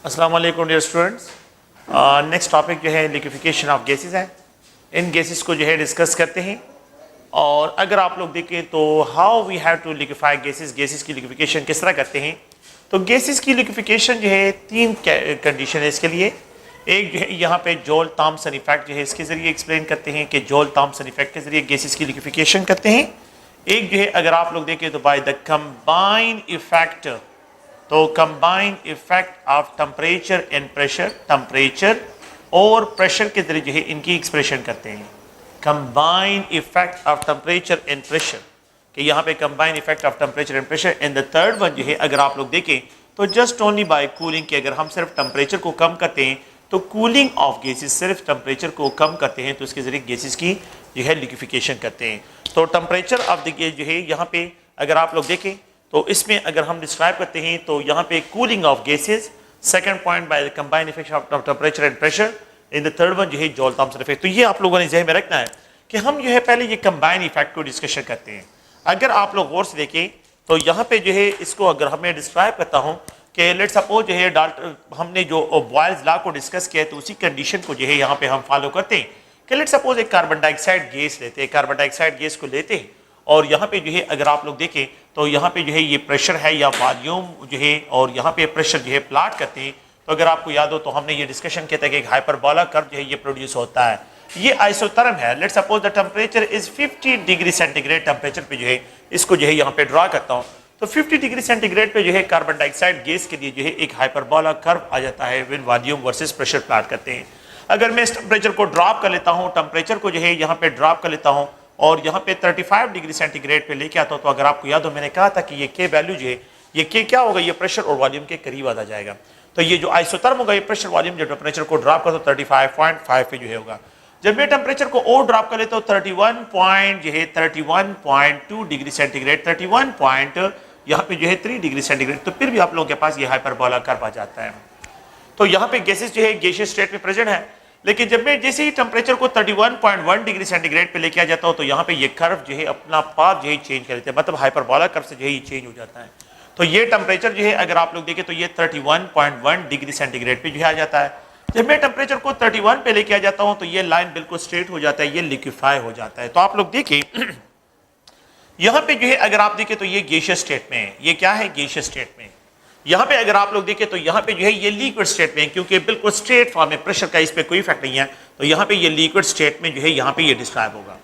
अस्सलाम वालेकुम dear students. Next topic जो है लिक्विफिकेशन ऑफ गैसेस है। इन गैसेस को जो है डिस्कस करते हैं। और अगर आप लोग देखें तो how we have to liquefy gases की लिक्विफिकेशन किस तरह करते हैं। तो गैसेस की लिक्विफिकेशन जो है तीन कंडीशन है इसके लिए। एक जो है यहाँ पे जॉल थॉम्सन इफेक्ट जो है इसके ज़रिए एक्सप्लेन करते हैं कि जॉल थॉम्सन इफेक्ट के ज़रिए गैसेस की लिक्विफिकेशन करते हैं। एक जो है अगर आप लोग देखें तो बाय द कंबाइंड इफेक्ट, तो combined effect of temperature and pressure, temperature और प्रेशर के जरिए जो है इनकी एक्सप्रेशन करते हैं। Combined effect of temperature and pressure, कि यहाँ पे combined effect of temperature and pressure. And the third one जो है अगर आप लोग देखें तो जस्ट ओनली बाय कूलिंग, कि अगर हम सिर्फ टेम्परेचर को कम करते हैं तो कूलिंग ऑफ गैसेस, सिर्फ टेम्परेचर को कम करते हैं तो इसके जरिए गैसेस की जो है लिक्विफिकेशन करते हैं। तो टेम्परेचर ऑफ द गैस जो है यहाँ पे अगर आप लोग देखें तो इसमें अगर हम डिस्क्राइब करते हैं तो यहाँ पे cooling of gases, second point by the combined effect of temperature and pressure, in the third one जो है जॉल थॉम्सन इफेक्ट। तो ये आप लोगों ने ज़हन में रखना है कि हम जो है पहले ये कंबाइंड इफेक्ट को डिस्कशन करते हैं। अगर आप लोग गौर से देखें तो यहाँ पे जो है इसको अगर हमें डिस्क्राइब करता हूँ कि लेट सपोज जो है हमने जो बॉयल्स लॉ को डिस्कस किया है तो उसी कंडीशन को जो है यहाँ पे हम फॉलो करते हैं कि लेट सपोज एक कार्बन डाइऑक्साइड गैस लेते हैं, कार्बन डाइऑक्साइड गैस को लेते हैं और यहाँ पे जो है अगर आप लोग देखें तो यहाँ पे जो है ये प्रेशर है या वॉल्यूम जो है, और यहाँ पे प्रेशर जो है प्लॉट करते हैं। तो अगर आपको याद हो तो हमने ये डिस्कशन किया था कि एक हाइपरबोला कर्व जो है ये प्रोड्यूस होता है। ये आइसोथर्म है। Let's suppose the temperature is 50 degree centigrade temperature पे जो है इसको जो है यहाँ पे ड्रा करता हूँ। तो 50 डिग्री सेंटीग्रेड पे जो है कार्बन डाइऑक्साइड गैस के लिए जो है एक हाइपरबोला कर्व आ जाता है when volume versus pressure plot करते हैं। अगर मैं इस टेम्परेचर को ड्रॉप कर लेता हूँ, टेम्परेचर को जो है यहाँ पे ड्रॉप कर लेता हूँ और यहाँ पे 35 डिग्री सेंटीग्रेड पे लेके आता हूँ, तो अगर आपको याद हो मैंने कहा था कि ये के वैल्यू जो है ये के क्या होगा, ये प्रेशर और वॉल्यूम के करीब आ जाएगा। तो ये जो आइसोथर्म होगा ये प्रेशर वॉल्यूम जो टेम्परेचर को ड्रॉप कर तो 35.5 पे जो है होगा। जब मैं टेम्परेचर को और ड्रॉप कर लेता हूँ 31.2 डिग्री सेंटीग्रेड, 31 पॉइंट यहाँ पे जो है 3 डिग्री सेंटीग्रेड, तो फिर भी आप लोगों के पास ये हाइपरबोला कर्व आ जाता है। तो यहाँ पे गैसेस जो है गैसियस स्टेट में प्रेजेंट है। लेकिन जब मैं जैसे ही टेम्परेचर को 31.1 डिग्री सेंटीग्रेड पे लेके आ जाता हूँ तो यहाँ पे ये कर्व जो है अपना पाथ जो है चेंज कर लेते हैं, मतलब हाइपरबोला कर्व से जो है ये चेंज हो जाता है। तो ये टेम्परेचर जो है अगर आप लोग देखें तो ये 31.1 डिग्री सेंटीग्रेड पे जो है आ जाता है। जब मैं टेम्परेचर को 31 पे लेके आ जाता हूँ तो ये लाइन बिल्कुल स्ट्रेट हो जाता है, ये लिक्विफाई हो जाता है। तो आप लोग देखिए यहाँ पे जो है अगर आप देखें तो ये गैसियस स्टेट में है। ये क्या है, गैसियस स्टेट में। यहाँ पे अगर आप लोग देखें तो यहाँ पे जो है ये लिक्विड स्टेट में है, क्योंकि बिल्कुल स्ट्रेट फॉर्म में प्रेशर का इस पे कोई इफेक्ट नहीं है। तो यहाँ पे ये लिक्विड स्टेट में जो है यहाँ पे ये डिस्क्राइब होगा।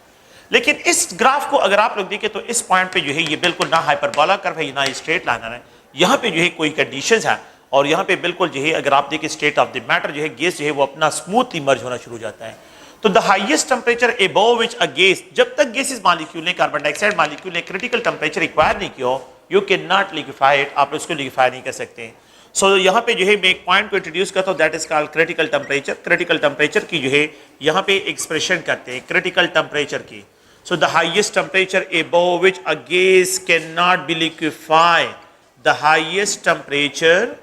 लेकिन इस ग्राफ को अगर आप लोग देखें तो इस पॉइंट पे जो है ये बिल्कुल ना हाइपरबोला कर्व है ना स्ट्रेट लाइन है, यहाँ पे जो है कोई कंडीशंस है और यहाँ पे बिल्कुल जो है अगर आप देखें स्टेट ऑफ द मैटर जो है गैस जो है वो अपना स्मूथली मर्ज होना शुरू हो जाता है। तो the highest temperature above which a gas, जब तक गैसेस मॉलिक्यूल ने, कार्बन डाइऑक्साइड मॉलिक्यूल ने क्रिटिकल टेम्परेचर रिक्वायर नहीं किया, you can not liquefy it, आप इसको लिक्विफाई नहीं कर सकते। सो यहाँ पे जो है मैं एक पॉइंट को इंट्रोड्यूस करता हूँ, that is called critical temperature. Critical temperature की जो है यहाँ पे एक्सप्रेशन करते हैं क्रिटिकल टेम्परेचर की। So the highest temperature above which a gas can not be liquefied, the highest temperature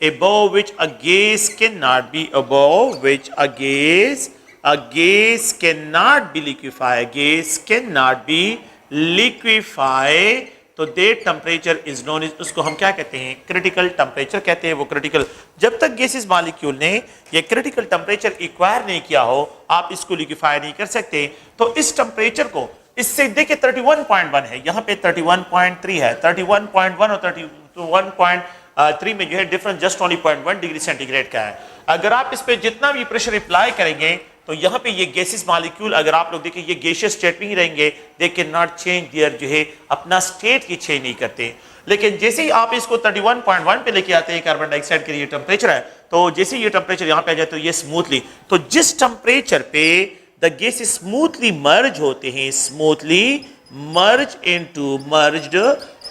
above which a gas cannot be, above which a gas cannot be liquefied, gas cannot be liquefied, तो that temperature is known as, उसको हम क्या कहते हैं, critical temperature कहते हैं। वो critical, जब तक गैसेस मॉलिक्यूल ने ये क्रिटिकल टेम्परेचर एक्वायर नहीं किया हो आप इसको लिक्विफाई नहीं कर सकते। तो इस टेम्परेचर को इससे देखिए 31.1 है, यहाँ पे 31.3 है, 31.1 और 31.3 में जो है difference just only 0.1 degree centigrade का है। अगर आप इस पे जितना भी प्रेशर अप्लाई करेंगे तो यहाँ पे ये गैसेस मॉलिक्यूल अगर आप लोग देखें ये गैसियस स्टेट में ही रहेंगे, दे कैन नॉट चेंज देयर, जो है अपना स्टेट की चेंज नहीं करते। लेकिन जैसे ही आप इसको 31.1 पे लेके आते हैं, कार्बन डाइऑक्साइड के लिए टेम्परेचर है, तो जैसे ये टेम्परेचर यहाँ पे आ जाए तो ये स्मूथली, तो जिस टेम्परेचर पे द गैसेस स्मूथली मर्ज होते हैं, smoothly merge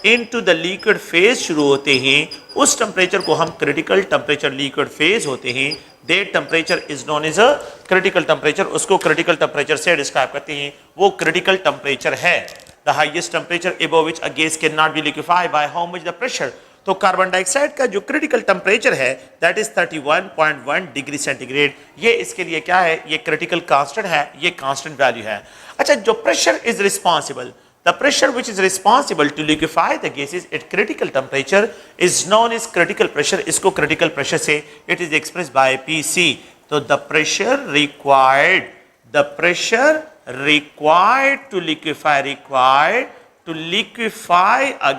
into the liquid phase शुरू होते हैं, उस टेम्परेचर को हम क्रिटिकल टेम्परेचर लिक्विड फेज होते हैं। That temperature is known as a critical temperature, उसको क्रिटिकल टेम्परेचर से डिस्क्राइब करते हैं, वो क्रिटिकल टेम्परेचर है। The highest temperature above which a gas can not be liquefied by how much the pressure. तो carbon dioxide का जो critical temperature है दैट इज 31.1 डिग्री सेंटीग्रेड। ये इसके लिए क्या है, ये क्रिटिकल कांस्टेंट है, ये कांस्टेंट वैल्यू है। अच्छा, जो pressure is responsible, The pressure which is responsible to liquefy the gases at critical temperature is known as critical pressure. इसको critical pressure से it is expressed by PC. तो the pressure required to liquefy a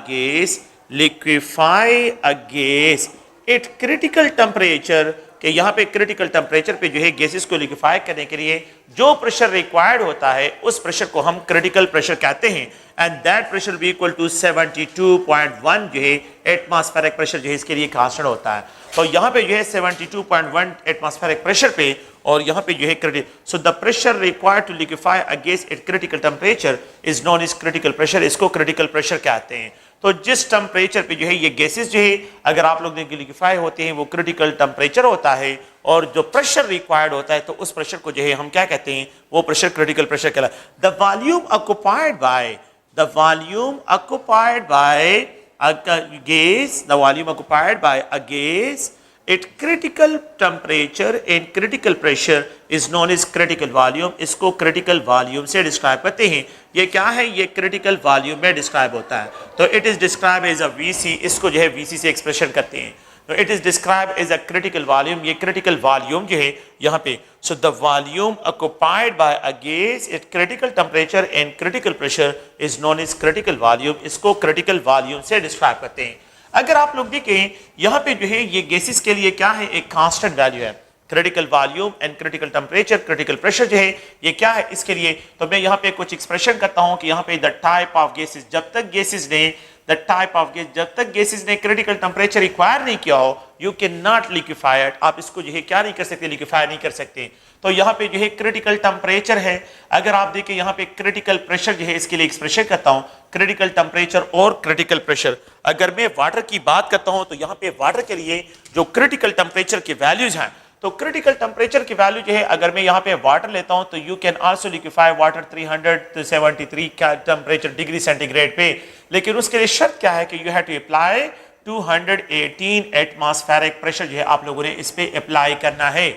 gas at critical temperature, कि यहाँ पे critical temperature पे जो है gases को लिक्विफाई करने के लिए जो प्रेशर रिक्वायर्ड होता है उस प्रेशर को हम क्रिटिकल प्रेशर कहते हैं, and that pressure will be equal to 72.1 जो है एटमॉस्फेरिक प्रेशर जो है इसके लिए कांस्टेंट होता है। तो यहाँ पे जो है 72.1 एटमॉस्फेरिक प्रेशर पे और यहाँ पे जो है critical, so the pressure required to liquefy a gas at critical temperature is known as critical pressure, इसको क्रिटिकल प्रेशर कहते हैं। तो जिस टेम्परेचर पे जो है ये गैसेस जो है अगर आप लोग लिक्विफाई होते हैं वो क्रिटिकल टेम्परेचर होता है, और जो प्रेशर रिक्वायर्ड होता है तो उस प्रेशर को जो है हम क्या कहते हैं, वो प्रेशर क्रिटिकल प्रेशर कहलाता है। The volume occupied by a gas at critical temperature and critical pressure is known as critical volume, इसको critical volume से डिस्क्राइब करते हैं। ये क्या है, ये critical volume में डिस्क्राइब होता है। तो it is described as a VC, इसको जो है VC से एक्सप्रेशन करते हैं। तो it is described as a critical volume, ये critical volume जो है यहाँ पे, so the volume occupied by a gas at critical temperature and critical pressure is known as critical volume, इसको critical volume से डिस्क्राइब करते हैं। अगर आप लोग देखें यहाँ पे जो है ये गैसेस के लिए क्या है, एक कांस्टेंट वैल्यू है, critical volume and critical temperature, critical pressure जो है ये क्या है इसके लिए। तो मैं यहाँ पे कुछ एक्सप्रेशन करता हूँ कि यहाँ पे द टाइप ऑफ गैसेस, जब तक गैसेस ने क्रिटिकल टेम्परेचर रिक्वायर नहीं किया हो, you can not liquefy it, आप इसको जो है क्या नहीं कर सकते, लिक्विफाई नहीं कर सकते। तो यहाँ पे जो है क्रिटिकल टेम्परेचर है, अगर आप देखें यहाँ पे क्रिटिकल प्रेशर जो है इसके लिए एक्सप्रेशन करता हूँ, क्रिटिकल टेम्परेचर और क्रिटिकल प्रेशर। अगर मैं वाटर की बात करता हूँ तो यहाँ पे वाटर के लिए जो क्रिटिकल टेम्परेचर की वैल्यूज हैं, तो क्रिटिकल टेम्परेचर की वैल्यू जो है अगर मैं यहाँ पे वाटर लेता हूँ तो you can also liquefy water 373 का टेम्परेचर डिग्री सेंटीग्रेड पे, लेकिन उसके लिए शर्त क्या है कि you have to apply 218 atmospheric pressure जो है आप लोगों ने इस पे अप्लाई करना है,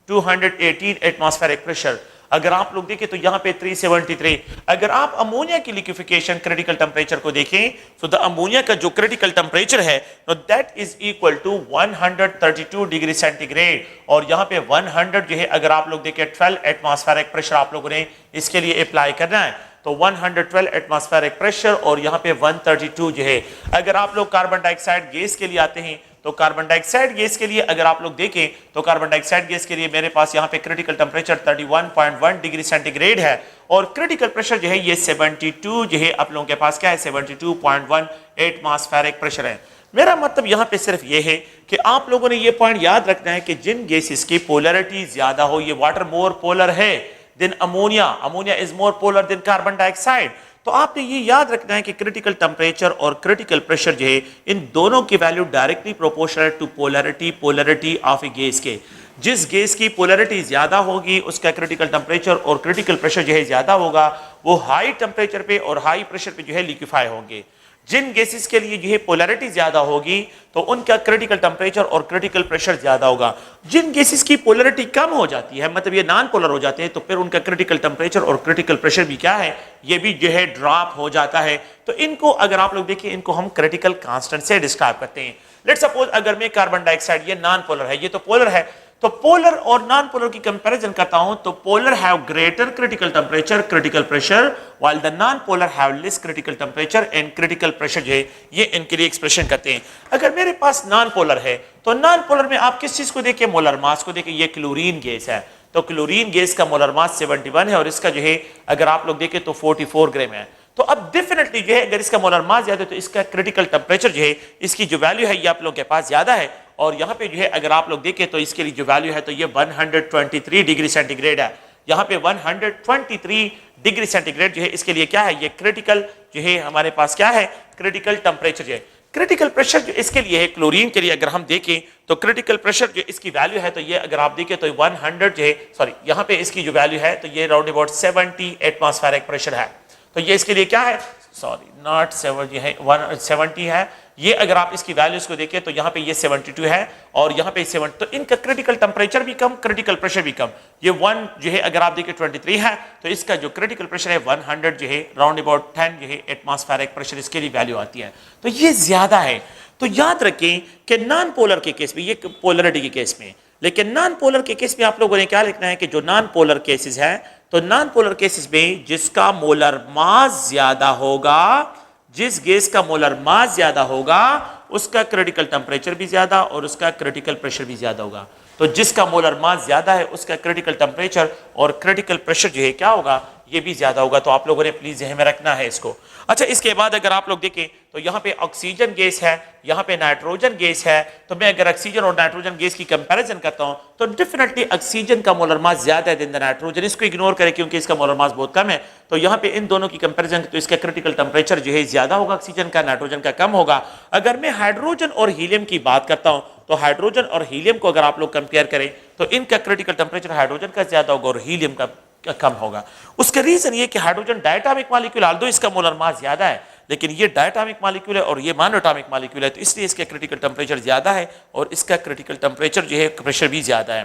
218 एटमॉस्फेरिक प्रेशर। अगर आप लोग देखें तो यहाँ पे 373। अगर आप अमोनिया की लिक्विफिकेशन क्रिटिकल टेम्परेचर को देखें तो द अमोनिया का जो क्रिटिकल टेम्परेचर है that is equal to 132 degree centigrade, और यहाँ पे 100 जो है अगर आप लोग देखें 12 एटमॉस्फेरिक प्रेशर आप लोगों ने इसके लिए अप्लाई करना है। तो 112 एटमॉस्फेरिक प्रेशर और यहाँ पे 132 जो है। अगर आप लोग कार्बन डाइऑक्साइड गैस के लिए आते हैं तो कार्बन डाइऑक्साइड गैस के लिए अगर आप लोग देखें तो कार्बन डाइऑक्साइड गैस के लिए मेरे पास यहाँ पे क्रिटिकल टेम्परेचर 31.1 डिग्री सेंटीग्रेड है, और क्रिटिकल प्रेशर जो है ये 72 जो है आप लोगों के पास क्या है, 72.1 एटमॉस्फेरिक प्रेशर है। मेरा मतलब यहाँ पे सिर्फ ये है कि आप लोगों ने ये पॉइंट याद रखना है कि जिन गैसेस की पोलरिटी ज्यादा हो, ये वाटर मोर पोलर है than ammonia is more polar than carbon dioxide, तो आपने ये याद रखना है कि क्रिटिकल टेम्परेचर और क्रिटिकल प्रेशर जो है इन दोनों की value directly proportional to polarity of a gas के। जिस गैस की पोलरिटी ज्यादा होगी उसका क्रिटिकल टेम्परेचर और क्रिटिकल प्रेशर जो है ज्यादा होगा, वो हाई टेम्परेचर पे और हाई प्रेशर पे जो है लिक्विफाई होंगे। जिन गैसेस के लिए जो है पोलरिटी ज्यादा होगी तो उनका क्रिटिकल टेम्परेचर और क्रिटिकल प्रेशर ज्यादा होगा। जिन गैसेस की पोलरिटी कम हो जाती है, मतलब ये नॉन पोलर हो जाते हैं, तो फिर उनका क्रिटिकल टेम्परेचर और क्रिटिकल प्रेशर भी क्या है, ये भी जो है ड्रॉप हो जाता है। तो इनको अगर आप लोग देखिए, इनको हम क्रिटिकल कांस्टेंट से डिस्क्राइब करते हैं। लेट्स सपोज अगर मैं कार्बन डाइऑक्साइड, ये नॉन पोलर है, ये तो पोलर है, तो पोलर और नॉन पोलर की कंपैरिजन करता हूं तो polar have greater critical temperature, critical pressure, while the non polar have less critical temperature and critical pressure जो है ये इनके लिए एक्सप्रेशन करते हैं। अगर मेरे पास नॉन पोलर है तो नॉन पोलर में आप किस चीज को देखिए, मोलर मास को देखिए। ये क्लोरीन गैस है, तो क्लोरीन गैस का मोलर मास 71 है और इसका जो है अगर आप लोग देखें तो 44 ग्राम है। तो अब डेफिनेटली जो है अगर इसका मोलर मास ज्यादा है तो इसका क्रिटिकल टेम्परेचर जो है, इसकी जो वैल्यू है ये आप लोगों के पास ज्यादा है, और यहाँ पे जो है अगर आप लोग देखें तो इसके लिए जो वैल्यू है तो ये 123 डिग्री सेंटीग्रेड है। यहाँ पे 123 डिग्री सेंटीग्रेड जो है इसके लिए क्या है, ये क्रिटिकल जो है हमारे पास क्या है, क्रिटिकल टेम्परेचर जो है। क्रिटिकल प्रेशर जो इसके लिए है, क्लोरीन के लिए अगर हम देखें तो क्रिटिकल प्रेशर जो इसकी वैल्यू है तो ये अगर आप देखें तो 100 जो है, सॉरी यहाँ पे इसकी जो वैल्यू है तो ये राउंड अबाउट 70 एटमॉस्फेरिक प्रेशर है। तो ये इसके लिए क्या है, सॉरी नॉट 7 जो है 170 है, ये अगर आप इसकी वैल्यूज को देखें तो यहाँ पे ये 72 है और यहाँ पे 7, तो इनका क्रिटिकल टेम्परेचर भी कम, क्रिटिकल प्रेशर भी कम। ये 1 जो है अगर आप देखें 23 है, तो इसका जो क्रिटिकल प्रेशर है 100 जो है राउंड अबाउट 10 जो है एटमॉस्फेरिक प्रेशर इसके लिए वैल्यू आती है, तो ये ज्यादा है। तो याद रखें कि नॉन पोलर के केस में, ये पोलरिटी के केस में, लेकिन नॉन पोलर के केस में आप लोगों ने क्या लिखना है कि जो नॉन पोलर केसेस है, तो नॉन पोलर केसेस में जिसका मोलर मास ज्यादा होगा, जिस गैस का मोलर मास ज्यादा होगा उसका क्रिटिकल टेम्परेचर भी ज्यादा और उसका क्रिटिकल प्रेशर भी ज्यादा होगा। तो जिसका मोलर मास ज्यादा है उसका क्रिटिकल टेम्परेचर और क्रिटिकल प्रेशर जो है क्या होगा, ये भी ज्यादा होगा। तो आप लोगों ने प्लीज ध्यान में रखना है इसको। अच्छा, इसके बाद अगर आप लोग देखें तो यहाँ पे ऑक्सीजन गैस है, यहाँ पे नाइट्रोजन गैस है, तो मैं अगर ऑक्सीजन और नाइट्रोजन गैस की कंपैरिजन करता हूँ तो डेफिनेटली ऑक्सीजन का मोलर मास ज्यादा है देन द नाइट्रोजन। इसको इग्नोर करें क्योंकि इसका मोलर मास बहुत कम है। तो यहाँ पे इन दोनों की कंपैरिजन तो इसका क्रिटिकल टेम्परेचर जो है ज्यादा होगा ऑक्सीजन का, नाइट्रोजन का कम होगा। अगर मैं हाइड्रोजन और हीलियम की बात करता हूँ तो हाइड्रोजन और हीलियम को अगर आप लोग कंपेयर करें तो इनका क्रिटिकल टेम्परेचर हाइड्रोजन का ज्यादा होगा और हीलियम का कम होगा। उसका रीजन ये कि हाइड्रोजन डायटोमिक मॉलिक्यूल, ऑल्दो इसका मोलर मास ज्यादा है, लेकिन ये डायटोमिक मॉलिक्यूल है और ये मोनोटोमिक मॉलिक्यूल है, तो इसलिए इसका क्रिटिकल टेम्परेचर ज्यादा है और इसका क्रिटिकल टेम्परेचर जो है प्रेशर भी ज्यादा है।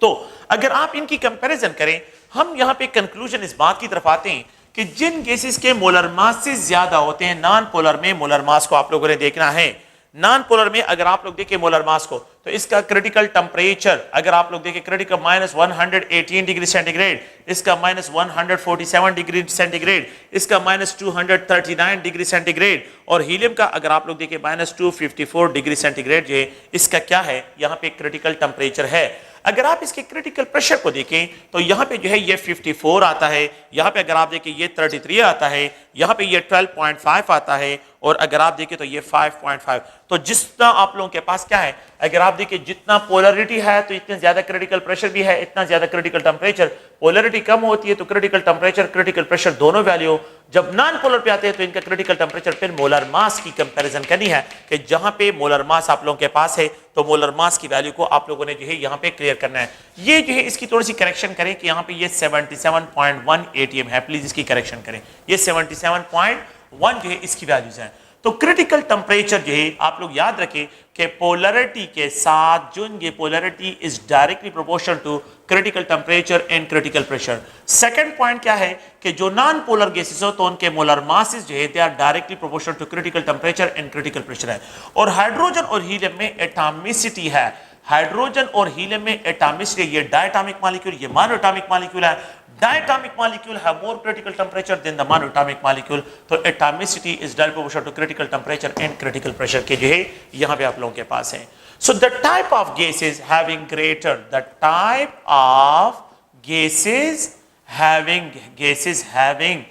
तो अगर आप इनकी कंपैरिजन करें, हम यहां पे कंक्लूजन इस बात की तरफ आते हैं कि जिन गैसेस के मोलर मास से ज्यादा होते हैं, नॉन पोलर में मोलर मास को आप लोगों ने देखना है। नॉन पोलर में अगर आप लोग देखें मोलर मास को तो इसका क्रिटिकल टेम्परेचर अगर आप लोग देखें क्रिटिकल -118 डिग्री सेंटीग्रेड, इसका -147 डिग्री सेंटीग्रेड, इसका -239 डिग्री सेंटीग्रेड, और हीलियम का अगर आप लोग देखें -254 डिग्री सेंटीग्रेड जो है इसका क्या है, यहाँ पे क्रिटिकल टेम्परेचर है। अगर आप इसके क्रिटिकल प्रेशर को देखें तो यहाँ पे जो है ये 54 आता है, यहाँ पे अगर आप देखें ये 33 आता है, यहाँ पे ये 12.5 आता है, और अगर आप देखें तो ये 5.5। तो जितना आप लोगों के पास क्या है, अगर आप देखिए जितना पोलरिटी है तो इतना ज्यादा क्रिटिकल प्रेशर भी है, इतना ज्यादा क्रिटिकल टेम्परेचर। पोलरिटी कम होती है तो क्रिटिकल टेम्परेचर, क्रिटिकल प्रेशर दोनों वैल्यू। जब नॉन पोलर पे आते हैं तो इनका क्रिटिकल टेम्परेचर, फिर मोलर मास की कंपैरिजन करनी है कि जहां पे मोलर मास आप लोगों के पास है तो मोलर मास की वैल्यू को आप लोगों ने जो है यहाँ पे क्लियर करना है। ये जो है इसकी थोड़ी सी करेक्शन करें कि यहाँ पे ये 77.1 ATM है, प्लीज इसकी करेक्शन करें। ये 77.1 जो है इसकी वैल्यूज है। तो क्रिटिकल टेम्परेचर जो है आप लोग याद रखें कि पोलरिटी के साथ जो ये polarity is directly proportional to critical temperature and critical pressure. Second point क्या है कि जो नॉन पोलर गैसेस हो तो उनके मोलर मासेस जो है they are directly proportional to critical temperature and critical pressure है। और हाइड्रोजन और हीलियम में एटॉमिसिटी है, हाइड्रोजन और हीलियम में एटॉमिसिटी, ये डायटोमिक मॉलिक्यूल, ये मोनोटोमिक मॉलिक्यूल है। Diatomic molecule have more critical temperature than the monatomic molecule, तो atomicity is directly proportional to critical temperature and critical pressure के जो है यहाँ पे आप लोगों के पास है। So the type of gases having greater, the type of gases having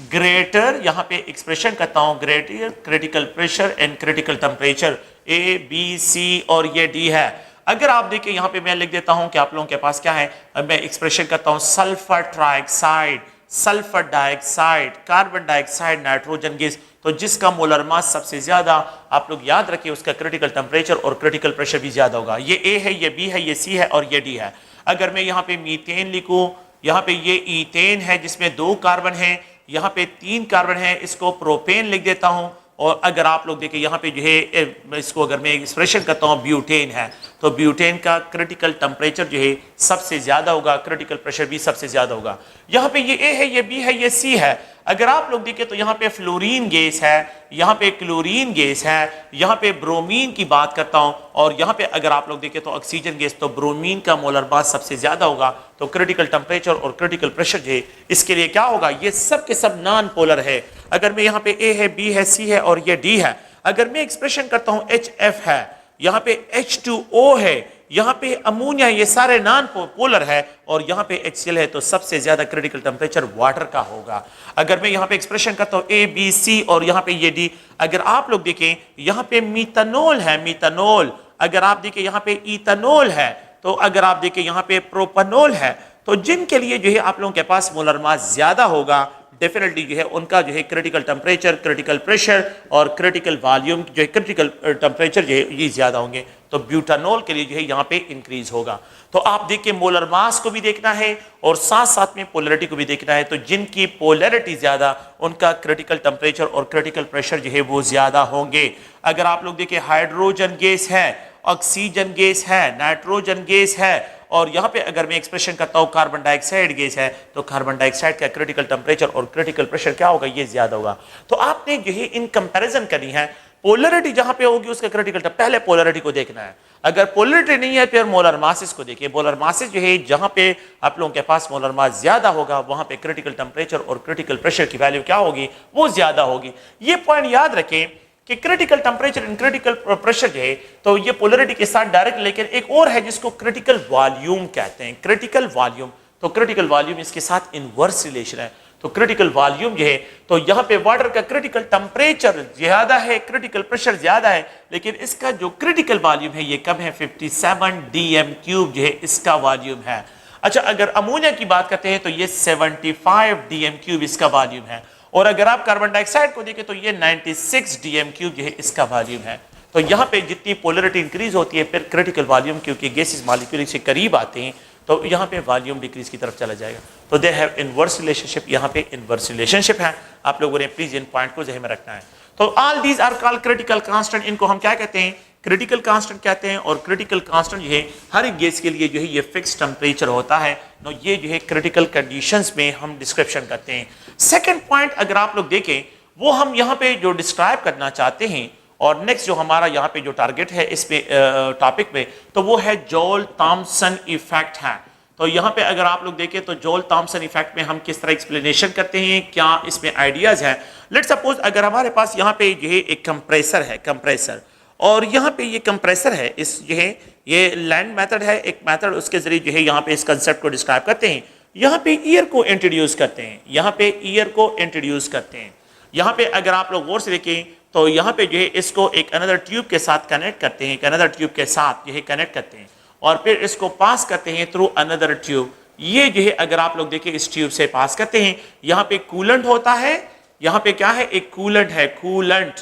greater, यहाँ पे expression करता हूँ greater critical pressure and critical temperature, A, B, C और ये D है। अगर आप देखिए यहाँ पे मैं लिख देता हूं कि आप लोगों के पास क्या है, मैं एक्सप्रेशन करता हूं sulphur trioxide, sulphur dioxide, carbon dioxide, nitrogen gas, तो जिसका मोलर मास सबसे ज्यादा आप लोग याद रखिए उसका क्रिटिकल टेम्परेचर और क्रिटिकल प्रेशर भी ज्यादा होगा। ये ए है, ये बी है, ये सी है और ये डी है। अगर मैं यहाँ पे मीथेन लिखूं, यहाँ पे ये ईथेन है जिसमें 2 कार्बन है, यहाँ पे 3 कार्बन है, इसको प्रोपेन लिख देता हूं। और अगर आप लोग देखें यहाँ पे जो है इसको अगर मैं एक्सप्रेशन करता हूँ ब्यूटेन है, तो ब्यूटेन का क्रिटिकल टेम्परेचर जो है सबसे ज्यादा होगा, क्रिटिकल प्रेशर भी सबसे ज्यादा होगा। यहाँ पे ये ए है, ये बी है, ये सी है। अगर आप लोग देखें तो यहाँ पे फ्लोरीन गैस है, यहाँ पे क्लोरीन गैस है, यहाँ पे ब्रोमीन की बात करता हूँ, और यहाँ पे अगर आप लोग देखें तो ऑक्सीजन गैस, तो ब्रोमीन का मोलर मास सबसे ज्यादा होगा। तो क्रिटिकल टेम्परेचर और क्रिटिकल प्रेशर जो है इसके लिए क्या होगा, ये सब के सब नॉन पोलर है। अगर मैं यहाँ पे ए है, बी है, सी है और ये डी है, अगर मैं एक्सप्रेशन करता हूँ HF है, यहाँ पे H2O है, यहाँ पे अमोनिया, ये सारे नॉन पोलर है, और यहाँ पे HCl है, तो सबसे ज्यादा क्रिटिकल टेम्परेचर वाटर का होगा। अगर मैं यहाँ पे एक्सप्रेशन करता हूँ A, B, C और यहाँ पे ये D, अगर आप लोग देखें यहाँ पे मीथानोल है, मीथानोल, अगर आप देखें यहाँ पे इथानोल है, तो अगर आप देखें यहाँ पे प्रोपानोल है, तो जिनके लिए जो है आप लोगों के पास मोलर मास ज्यादा होगा, डेफिनेटली जो है उनका जो है क्रिटिकल टेम्परेचर, क्रिटिकल प्रेशर और क्रिटिकल वॉल्यूम जो है क्रिटिकल टेम्परेचर जो है ये ज्यादा होंगे। तो तो ब्यूटानॉल के लिए जो है यहाँ पे इंक्रीज होगा। तो आप देखिए मोलर मास को भी देखना है और साथ साथ में पोलैरिटी को भी देखना है। तो जिनकी पोलैरिटी ज्यादा उनका क्रिटिकल टेम्परेचर और क्रिटिकल प्रेशर जो है वो ज्यादा होंगे। अगर आप लोग देखिए हाइड्रोजन गैस है, ऑक्सीजन गैस है, नाइट्रोजन गैस है, और यहाँ पे अगर मैं एक्सप्रेशन करता हूँ कार्बन डाइऑक्साइड गैस है, तो कार्बन डाइऑक्साइड का क्रिटिकल टेम्परेचर और क्रिटिकल प्रेशर क्या होगा, ये ज्यादा होगा। तो आपने जो है इन कंपैरिजन करनी है, पोलैरिटी जहां पे होगी उसका क्रिटिकल पहले पोलैरिटी को देखना है। अगर पोलैरिटी नहीं है फिर मोलर मासेस को देखिए। मोलर मासेस जो है जहां पे आप लोगों के पास मोलर मास ज्यादा होगा वहां पे क्रिटिकल टेम्परेचर और क्रिटिकल प्रेशर की वैल्यू क्या होगी, वो ज्यादा होगी। ये पॉइंट याद रखें कि critical temperature and critical pressure जो है तो ये पोलैरिटी के साथ डायरेक्ट, लेकिन एक और है जिसको क्रिटिकल वॉल्यूम कहते हैं। क्रिटिकल वॉल्यूम, तो क्रिटिकल वॉल्यूम इसके साथ इनवर्स रिलेशन है। तो क्रिटिकल वॉल्यूम जो है तो यहां पे वाटर का क्रिटिकल टेम्परेचर ज्यादा है, क्रिटिकल प्रेशर ज्यादा है, लेकिन इसका जो क्रिटिकल वॉल्यूम है ये कम है, 57 dm³ जो है इसका वॉल्यूम है। अच्छा, अगर अमोनिया की बात करते हैं तो ये 75 dm³ इसका वॉल्यूम है, और अगर आप कार्बन डाइऑक्साइड को देखें तो ये 96 dm³ जो है इसका वॉल्यूम है। तो यहाँ पे जितनी पोलैरिटी इंक्रीज होती है फिर क्रिटिकल वॉल्यूम, क्योंकि गैसेस मॉलिक्यूल से करीब आते हैं तो यहाँ पे वॉल्यूम डिक्रीज की तरफ चला जाएगा। तो दे हैव इनवर्स रिलेशनशिप, यहाँ पे इनवर्स रिलेशनशिप है। आप लोगों ने प्लीज इन पॉइंट को ज़हन में रखना है। तो all these are called critical constant. इनको हम क्या कहते हैं, क्रिटिकल कांस्टेंट कहते हैं। और क्रिटिकल कांस्टेंट जो है हर एक गैस के लिए जो है ये फिक्स टेम्परेचर होता है। नो ये जो है क्रिटिकल कंडीशंस में हम डिस्क्रिप्शन करते हैं। सेकेंड पॉइंट अगर आप लोग देखें वो हम यहाँ पे जो डिस्क्राइब करना चाहते हैं, और नेक्स्ट जो हमारा यहाँ पे जो टारगेट है इस पे टॉपिक में, तो वो है जॉल थॉम्सन इफेक्ट है। तो यहाँ पे अगर आप लोग देखें तो जॉल थॉम्सन इफेक्ट में हम किस तरह एक्सप्लेनेशन करते हैं, क्या इसमें आइडियाज हैं। लेट्स सपोज अगर हमारे पास यहाँ पे जो है एक कंप्रेसर है, कंप्रेसर, और यहाँ पे ये कंप्रेसर है, इस जो है ये लैंड मेथड है एक मेथड, उसके जरिए जो है यहाँ पे इस कंसेप्ट को डिस्क्राइब करते हैं। यहाँ पे ईयर को इंट्रोड्यूस करते हैं, यहाँ पे ईयर को इंट्रोड्यूस करते हैं। यहाँ पे अगर आप लोग गौर से देखें तो यहाँ पे जो है इसको एक अनदर ट्यूब के साथ कनेक्ट करते हैं, एक अनदर ट्यूब के साथ जो है कनेक्ट करते हैं, और फिर इसको पास करते हैं थ्रू अनदर ट्यूब। ये जो है अगर आप लोग देखें इस ट्यूब से पास करते हैं, यहाँ पे कूलेंट होता है, यहाँ पे क्या है, एक कूलेंट है, कूलेंट,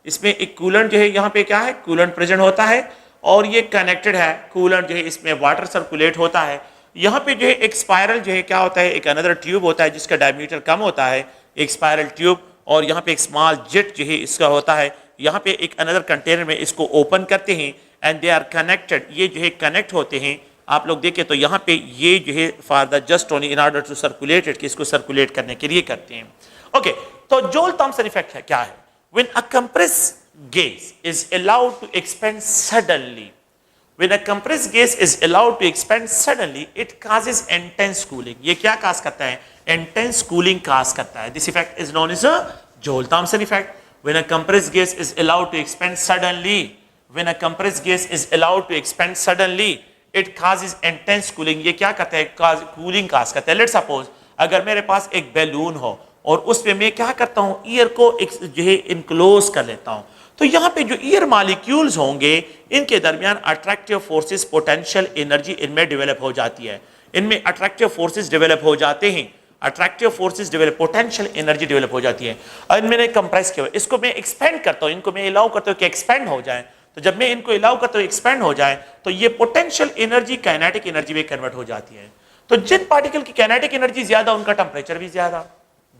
इसमें एक कूलेंट जो है यहाँ पे क्या है, कूलेंट प्रेजेंट होता है, और ये कनेक्टेड है कूलेंट जो है, इसमें वाटर सर्कुलेट होता है। यहाँ पे जो है एक स्पाइरल जो है क्या होता है, एक अनदर ट्यूब होता है जिसका डायमीटर कम होता है, एक स्पाइरल ट्यूब, और यहाँ पे एक स्मॉल जेट जो है इसका होता है। यहाँ पे एक अनदर कंटेनर में इसको ओपन करते हैं एंड दे आर कनेक्टेड, ये जो है कनेक्ट होते हैं। आप लोग देखें तो यहाँ पे ये जो है for the just only in order to circulate it, कि इसको सर्कुलेट करने के लिए करते हैं। ओके, तो जॉल थॉम्सन इफेक्ट है क्या है, when a compressed gas is allowed to expand suddenly, when a compressed gas is allowed to expand suddenly it causes intense cooling। ये क्या काज करता है, intense cooling काज करता है। This effect is known as a Joule-Thomson effect। When a compressed gas is allowed to expand suddenly, when a compressed gas is allowed to expand suddenly it causes intense cooling। ये क्या करता है, cooling काज करता है। Let's suppose अगर मेरे पास एक balloon हो और उसमें मैं क्या करता हूँ, ईयर को जो है इनक्लोज कर लेता हूँ, तो यहाँ पे जो ईयर मॉलिक्यूल्स होंगे इनके दरमियान अट्रैक्टिव फोर्सेस, पोटेंशियल एनर्जी इनमें डेवलप हो जाती है, इनमें अट्रैक्टिव फोर्सेस डेवलप हो जाते हैं, attractive forces develop, potential energy develop हो जाती है। और मैंने कंप्रेस किया, इसको मैं एक्सपेंड करता हूँ, इनको मैं अलाउ करता हूँ कि एक्सपेंड हो जाए। तो जब मैं इनको अलाउ करता हूँ एक्सपेंड हो जाए तो ये पोटेंशियल एनर्जी काइनेटिक एनर्जी में कन्वर्ट हो जाती है। तो जिन पार्टिकल की काइनेटिक एनर्जी ज्यादा उनका टेम्परेचर भी ज्यादा,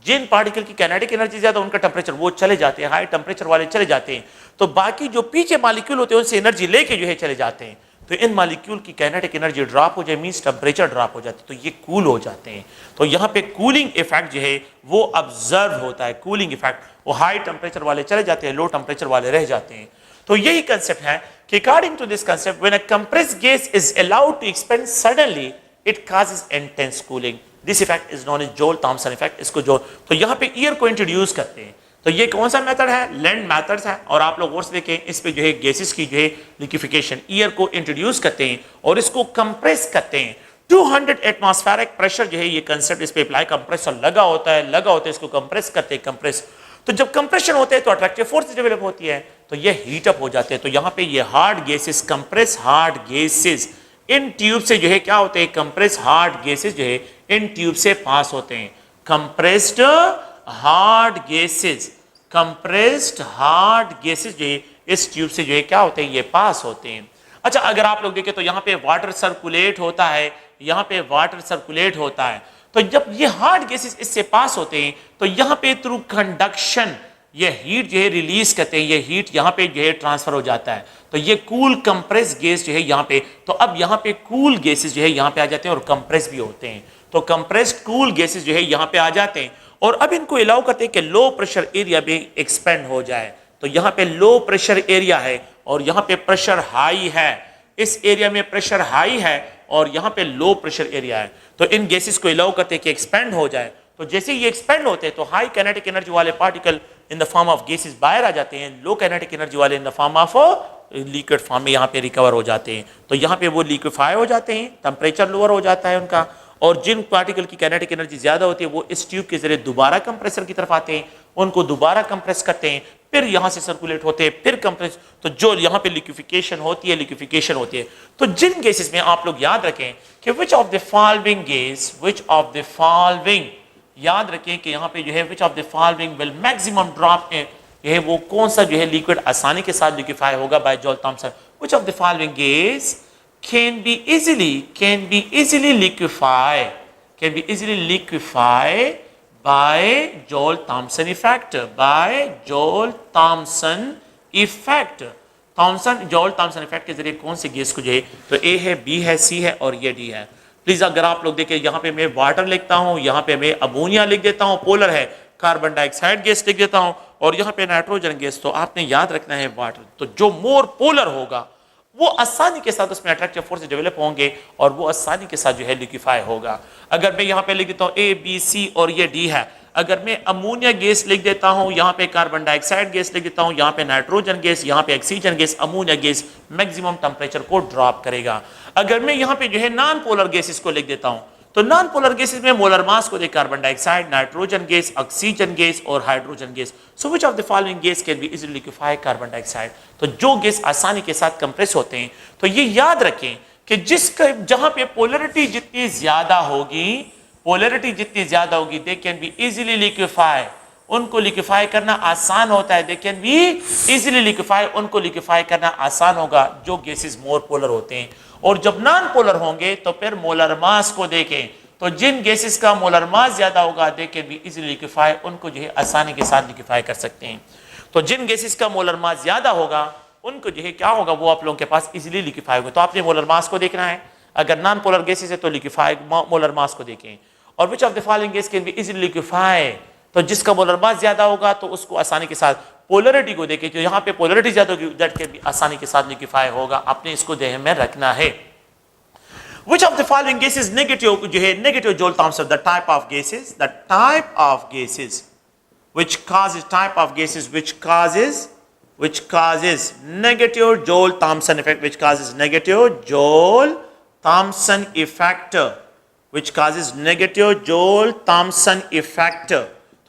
जिन पार्टिकल की काइनेटिक एनर्जी ज्यादा उनका टेम्परेचर वो चले जाते हैं, हाई टेम्परेचर वाले चले जाते हैं। तो बाकी जो पीछे मॉलिक्यूल होते हैं उनसे एनर्जी लेके जो है चले जाते हैं। तो इन मॉलिक्यूल की काइनेटिक एनर्जी ड्रॉप हो जाए मींस टेम्परेचर ड्रॉप हो जाता है, तो ये कूल हो जाते हैं। तो यहाँ पे कूलिंग इफेक्ट जो है वो ऑब्जर्व होता है, कूलिंग इफेक्ट, वो हाई टेम्परेचर वाले चले जाते हैं, लो टेम्परेचर वाले रह जाते हैं। तो यही कंसेप्ट है कि according to this concept when a compressed gas is allowed to expand suddenly it causes intense cooling. This effect is known as Joule Thomson effect. इसको जो तो यहाँ पे ईयर को इंट्रोड्यूस करते हैं। तो ये कौन सा मेथड है, लैंड मेथड्स है। और आप लोग और से देखें इस पे जो है गैसेस की जो है लिक्विफिकेशन, ईयर को इंट्रोड्यूस करते हैं और इसको कंप्रेस करते हैं। 200 एटमॉस्फेरिक प्रेशर जो है ये कंसेप्ट इस पे अप्लाई, कंप्रेसर लगा होता है, इसको कंप्रेस करते हैं, कंप्रेस। तो जब कंप्रेशन होते हैं तो अट्रैक्टिव फोर्स डेवलप होती है, तो ये हीट अप हो जाते हैं। तो यहाँ पे ये hard gases, compress hard gases in tube से जो है क्या होते हैं, कंप्रेस हार्ड गैसेस जो है इन ट्यूब से पास होते हैं। Compressed hard gases, compressed hard gases जो है इस ट्यूब से जो है क्या होते हैं, ये पास होते हैं। अच्छा, अगर आप लोग देखें तो यहाँ पे वाटर सर्कुलेट होता है, यहाँ पे वाटर सर्कुलेट होता है, तो जब ये हार्ड गैसेस इससे पास होते हैं तो यहाँ पे थ्रू कंडक्शन ये हीट जो है रिलीज करते हैं, ये हीट यहाँ पे जो है ट्रांसफर हो जाता है, तो ये कूल कंप्रेस गैस जो है यहाँ पे, तो अब यहाँ पे कूल गैसेस जो है यहाँ पे आ जाते हैं और कंप्रेस भी होते हैं, तो कंप्रेस्ड कूल गैसेस जो है यहाँ पे आ जाते हैं और अब इनको अलाउ करते हैं कि लो प्रेशर एरिया भी एक्सपेंड हो जाए। तो यहाँ पे लो प्रेशर एरिया है और यहाँ पे प्रेशर हाई है, इस एरिया में प्रेशर हाई है और यहाँ पे लो प्रेशर एरिया है, तो इन गैसेस को अलाउ करते हैं कि एक्सपेंड हो जाए। तो जैसे ये एक्सपेंड होते हैं तो हाई काइनेटिक एनर्जी वाले particle in the form of gases बाहर आ जाते हैं, लो काइनेटिक एनर्जी वाले in the form of liquid form में यहाँ पे रिकवर हो जाते हैं, तो यहाँ पे वो लिक्विफाई हो जाते हैं, टेम्परेचर लोअर हो जाता है उनका, और जिन पार्टिकल की काइनेटिक एनर्जी ज्यादा होती है वो इस ट्यूब के जरिए दोबारा कंप्रेसर की तरफ आते हैं, उनको दोबारा कंप्रेस करते हैं, फिर यहां से सर्कुलेट होते हैं, फिर कंप्रेस, तो जो यहाँ पे लिक्विफिकेशन होती है, लिक्विफिकेशन होती है। तो जिन गैसेस में आप लोग याद रखें कि विच of the following gas, which of the following, याद रखें कि यहाँ पे जो है विच of the following will maximum drop ये है वो कौन सा जो है लिक्विड आसानी के साथ लिक्विफाई होगा by Joule Thomson, which of the following gas can be easily liquefied by Joule-Thomson effect, Joule-Thomson effect के जरिए कौन सी गैस को जो है, तो ए है, बी है, सी है और ये डी है। प्लीज अगर आप लोग देखें यहाँ पे मैं वाटर लिखता हूँ, यहाँ पे मैं अमोनिया लिख देता हूँ, पोलर है, कार्बन डाइऑक्साइड गैस लिख देता हूँ और यहाँ पे नाइट्रोजन गैस, तो आपने याद रखना है वाटर, तो जो मोर पोलर होगा वो आसानी के साथ उसमें अट्रैक्टिव फोर्स डेवलप होंगे और वो आसानी के साथ जो है लिक्विफाई होगा। अगर मैं यहाँ पे लिख देता हूँ ए, बी, सी और ये डी है, अगर मैं अमोनिया गैस लिख देता हूँ, यहाँ पे कार्बन डाइऑक्साइड गैस लिख देता हूँ, यहाँ पे नाइट्रोजन गैस, यहाँ पे oxygen gas, ammonia gas maximum temperature को ड्रॉप करेगा। अगर मैं यहाँ पे जो है नॉन पोलर गैसेस को लिख देता हूँ, तो नॉन पोलर गैसेस में मोलर मास को दे carbon dioxide, nitrogen gas, oxygen gas और hydrogen gas. So which of the following gas can be easily liquefy carbon dioxide, तो जो गैस आसानी के साथ कंप्रेस होते हैं, तो ये याद रखें कि जहां पे पोलैरिटी जितनी ज्यादा होगी, they can be easily liquefy, उनको लिक्विफाई करना आसान होता है, they can be easily liquefy, उनको लिक्विफाई करना आसान होगा जो गैसेस मोर पोलर होते हैं। और जब नॉन पोलर होंगे तो फिर मोलर मास को देखें, तो जिन गैसेस का मोलर मास ज्यादा होगा they can be easily liquefy, उनको जो है आसानी के साथ लिक्विफाई कर सकते हैं। तो जिन गैसेस का मोलर मास ज्यादा होगा उनको जो है क्या होगा, वो आप लोगों के पास इजीली लिक्विफाई होगा। तो आपने मोलर मास को देखना है, अगर नॉन पोलर गैसेस है तो लिक्विफाई मोलर मास को देखें। और विच of the following gas can be easily liquefy, तो जिसका मोलर मास ज्यादा होगा तो उसको आसानी के साथ, पोलैरिटी को देखें, जो यहाँ पे पोलैरिटी ज्यादा होगी दैट कैन बी आसानी के साथ लिक्विफाई होगा, आपने इसको ध्यान में रखना है। Which of the following gases negative जो है negative Joule-Thomson, the type of gases which causes negative Joule-Thomson effect,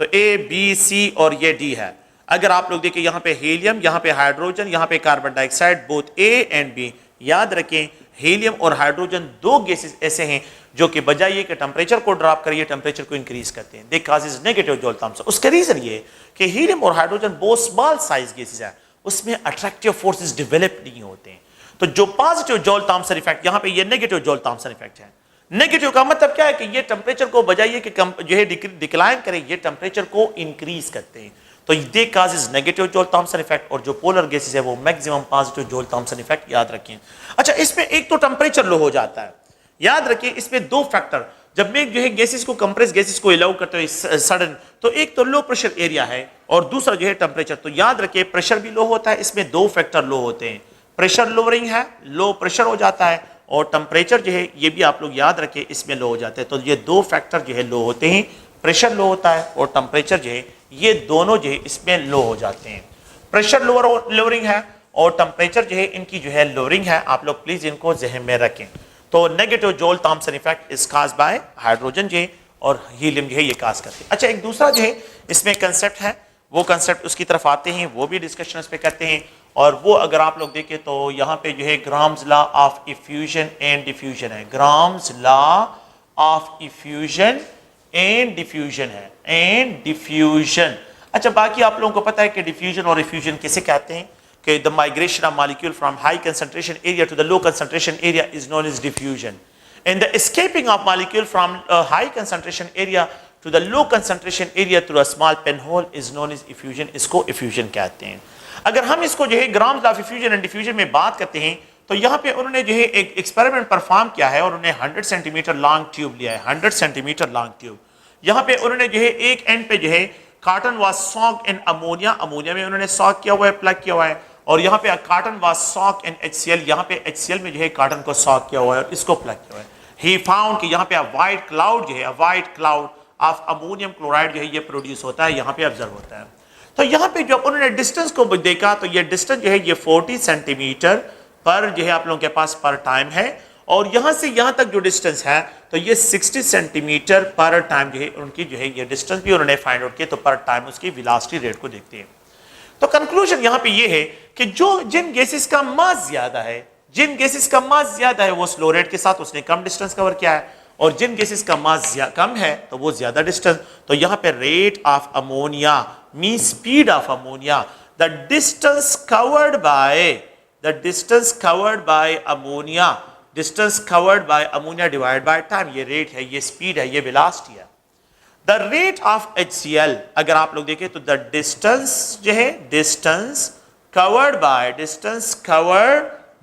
तो ए, बी, सी और ये डी है। अगर आप लोग देखें यहाँ पे हीलियम, यहाँ पे हाइड्रोजन, यहाँ पे carbon dioxide, both A and B. याद रखें हीलियम और हाइड्रोजन दो गैसेस ऐसे हैं जो कि बजाय ये कि टेम्परेचर को ड्रॉप करिए, टेम्परेचर को इंक्रीज करते हैं, दे कॉजेस नेगेटिव Joule-Thomson। उसका रीजन ये कि हीलियम और हाइड्रोजन बहुत स्मॉल साइज गैसेस है, उसमें अट्रैक्टिव फोर्सेस डेवलप नहीं होते हैं। तो जो पॉजिटिव Joule-Thomson इफेक्ट, यहाँ पे ये नेगेटिव Joule-Thomson इफेक्ट है। नेगेटिव का मतलब क्या है कि ये टेम्परेचर को बजाय कि जो है डिक्लाइन करे, ये टेम्परेचर को इंक्रीज करते हैं, तो दे कॉजेस नेगेटिव Joule-Thomson इफेक्ट। और जो पोलर गैसेस है वो मैक्सिमम पॉजिटिव Joule-Thomson इफेक्ट, याद रखें। अच्छा, इसमें एक तो टेम्परेचर लो हो जाता है, याद रखिए इसमें दो फैक्टर, जब मैं जो है गैसेस को कंप्रेस गैसेस को अलाउ करते हैं सडन, तो एक तो लो प्रेशर एरिया है और दूसरा जो है टेम्परेचर। तो याद रखिए प्रेशर भी लो होता है, इसमें दो फैक्टर लो होते हैं, प्रेशर लोअरिंग है, लो प्रेशर हो जाता है, और टेम्परेचर जो है ये भी आप लोग याद रखें इसमें लो हो जाते हैं। तो ये दो फैक्टर जो है लो होते हैं, प्रेशर लो होता है और टेम्परेचर जो है, ये दोनों जो है इसमें लो हो जाते हैं। प्रेशर लोअरिंग है और टेम्परेचर जो है इनकी जो है लोअरिंग है, आप लोग प्लीज इनको ज़हन में रखें। तो negative Joule-Thomson effect is cause by hydrogen जो है और हीलियम जो है ये काज करते हैं। अच्छा, एक दूसरा जो है इसमें कंसेप्ट है, वो कंसेप्ट उसकी तरफ आते हैं, वो भी डिस्कशन इस पे करते हैं। और वो अगर आप लोग देखें तो यहाँ पे जो है Graham's law of effusion and diffusion है, Graham's law of effusion and diffusion है, एंड डिफ्यूजन। अच्छा, बाकी आप लोगों को पता है कि डिफ्यूजन और इफ्यूजन किसे कहते हैं। कि the migration of molecule from high concentration area to the low concentration area is known as diffusion and the escaping of molecule from high concentration area to the low concentration area through a small pinhole is known as effusion. इसको effusion कहते हैं। अगर हम इसको जो है Graham's of effusion and diffusion में बात करते हैं तो यहाँ पे उन्होंने जो है एक एक्सपेरिमेंट परफॉर्म किया है और उन्होंने 100 सेंटीमीटर लॉन्ग ट्यूब लिया है, 100 सेंटीमीटर लॉन्ग ट्यूब। यहाँ पे उन्होंने जो है एक एंड पे जो है cotton was socked in ammonia, ammonia में उन्होंने सॉक किया हुआ है, प्लग किया हुआ है, और यहाँ पे cotton was socked in HCl, यहाँ पे HCl में जो है कॉटन को सॉक किया हुआ है और इसको प्लग किया हुआ है। ही फाउंड कि यहाँ पे व्हाइट क्लाउड जो है, white cloud of ammonium chloride जो है ये प्रोड्यूस होता है, यहाँ पे ऑब्जर्व होता है। तो यहाँ पे जब उन्होंने डिस्टेंस को देखा तो ये डिस्टेंस जो है ये 40 सेंटीमीटर पर जो है आप लोगों के पास पर टाइम है, और यहाँ से यहाँ तक जो डिस्टेंस है तो ये 60 सेंटीमीटर पर टाइम जो है उनकी जो है ये डिस्टेंस भी उन्होंने फाइंड आउट किया। तो पर टाइम उसकी वेलोसिटी रेट को देखते हैं। तो कंक्लूजन यहाँ पे ये है कि जिन गैसेस का मास ज्यादा है, जिन गैसेस का मास ज्यादा है वो स्लो रेट के साथ उसने कम डिस्टेंस कवर किया है, और जिन गैसेस का मास कम है तो वो ज्यादा डिस्टेंस। तो यहाँ पे rate of ammonia mean speed of ammonia, the distance covered bye ammonia, distance covered bye ammonia divide by time, ये रेट है, ये स्पीड है, ये वेलोसिटी है। द रेट ऑफ HCl अगर आप लोग देखें तो द डिस्टेंस जो है डिस्टेंस कवर्ड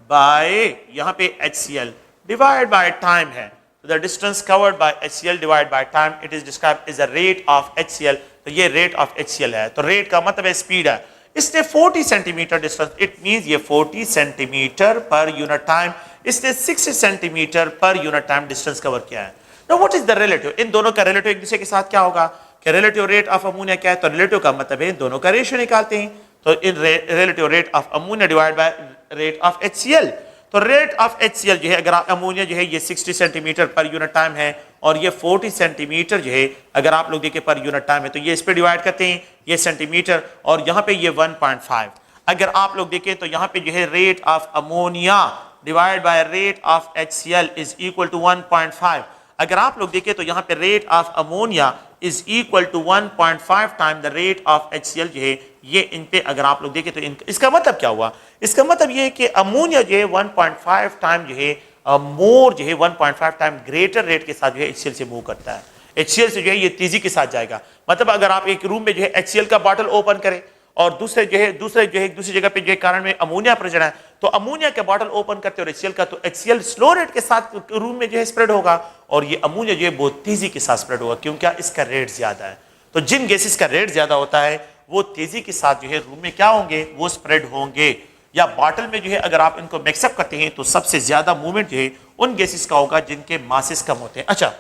बाय यहाँ पे HCl डिवाइड बाय टाइम है। तो the distance covered by HCl divide by time it is described as the rate of HCl। तो ये रेट ऑफ HCl है। तो रेट का मतलब है स्पीड है। इसने 40 सेंटीमीटर डिस्टेंस, इट मींस ये 40 सेंटीमीटर पर यूनिट टाइम, इसने 60 centimetre per unit time distance cover किया है। Now what is the relative? इन दोनों का रिलेटिव एक दूसरे के साथ क्या होगा कि रिलेटिव रेट ऑफ अमोनिया क्या है, तो रिलेटिव का मतलब है इन दोनों का रेशियो निकालते हैं। तो इन relative rate of ammonia divide by rate of HCl, तो रेट ऑफ HCl जो है अगर अमोनिया जो है ये 60 सेंटीमीटर पर यूनिट टाइम है और ये 40 सेंटीमीटर जो है अगर आप लोग देखें पर यूनिट टाइम है, तो ये इस पे डिवाइड करते हैं, ये सेंटीमीटर और यहाँ पे ये 1.5। अगर आप लोग देखें तो यहाँ पे जो है rate of ammonia divide by rate of HCl is equal to 1.5। अगर आप लोग देखें तो यहाँ पे rate of ammonia is equal to 1.5 time the rate of HCl जो है ये इन पे अगर आप लोग देखें तो इसका मतलब क्या हुआ, इसका मतलब ये है कि अमोनिया जो है 1.5 टाइम जो है मोर जो है 1.5 टाइम ग्रेटर रेट के साथ जो है HCl से मूव करता है। HCl से जो है ये तेजी के साथ जाएगा। मतलब अगर आप एक रूम में जो है HCl का बॉटल ओपन करें और दूसरी जगह पे जो है कारण में अमोनिया प्रेजेंट है, तो अमोनिया का बॉटल ओपन करते और HCl का, तो HCl स्लो रेट के साथ रूम में जो है स्प्रेड होगा और ये अमोनिया जो है बहुत तेजी के साथ स्प्रेड होगा, क्योंकि इसका रेट ज्यादा है। तो जिन गैसेस का रेट ज्यादा होता है वो तेजी के साथ जो है रूम में क्या होंगे, वो स्प्रेड होंगे। या बॉटल में जो है अगर आप इनको मिक्सअप करते हैं तो सबसे ज्यादा मूवमेंट जो है उन गैसेस का होगा जिनके मासेस कम होते हैं। अच्छा,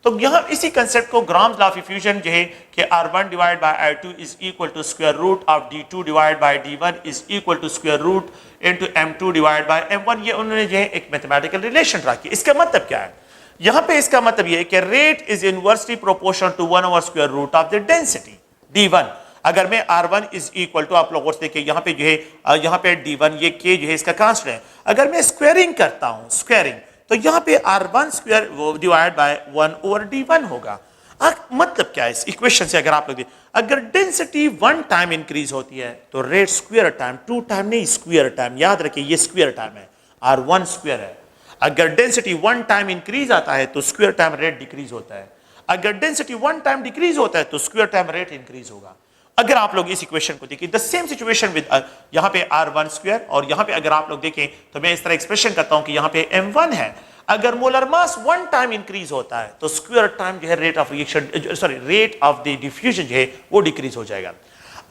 तो यहाँ इसी कंसेप्ट को ग्राम्स लॉ ऑफ इफ्यूजन जो है कि R1 divide by R2 is equal to square root of D2 divide by D1 is equal to square root into M2 divide by M1, ये उन्होंने जो है एक मैथमेटिकल रिलेशन ड्रा किया। इसका मतलब क्या है, यहाँ पे इसका मतलब ये है कि rate is inversely proportional to 1 over square root of the density D1। अगर मैं R1 इज इक्वल टू, आप लोग और देखिए यहाँ पे जो है यहाँ पे D1 ये K जो है इसका कांस्टेंट है, अगर मैं स्क्वायरिंग करता हूँ स्क्वायरिंग, तो यहाँ पे R1 square divide by 1 over D1 होगा। मतलब क्या है इस इक्वेशन से, अगर आप लोग अगर डेंसिटी 1 टाइम इंक्रीज होती है तो रेट स्क्वायर टाइम, 2 टाइम नहीं स्क्वायर टाइम, याद रखिए ये स्क्वायर टाइम है, R1 स्क्वायर है। अगर डेंसिटी 1 टाइम इंक्रीज आता है तो स्क्वायर टाइम रेट डिक्रीज होता है। अगर डेंसिटी 1 टाइम डिक्रीज होता है तो स्क्वायर टाइम रेट इंक्रीज होगा। अगर आप लोग इस इक्वेशन को देखिए, द सेम सिचुएशन विद यहाँ पे R1 स्क्वायर, और यहाँ पे अगर आप लोग देखें तो मैं इस तरह एक्सप्रेशन करता हूं कि यहाँ पे M1 है। अगर मोलर मास 1 टाइम इंक्रीज होता है तो स्क्वायर टाइम जो है rate of reaction, rate of the diffusion जो है वो डिक्रीज हो जाएगा।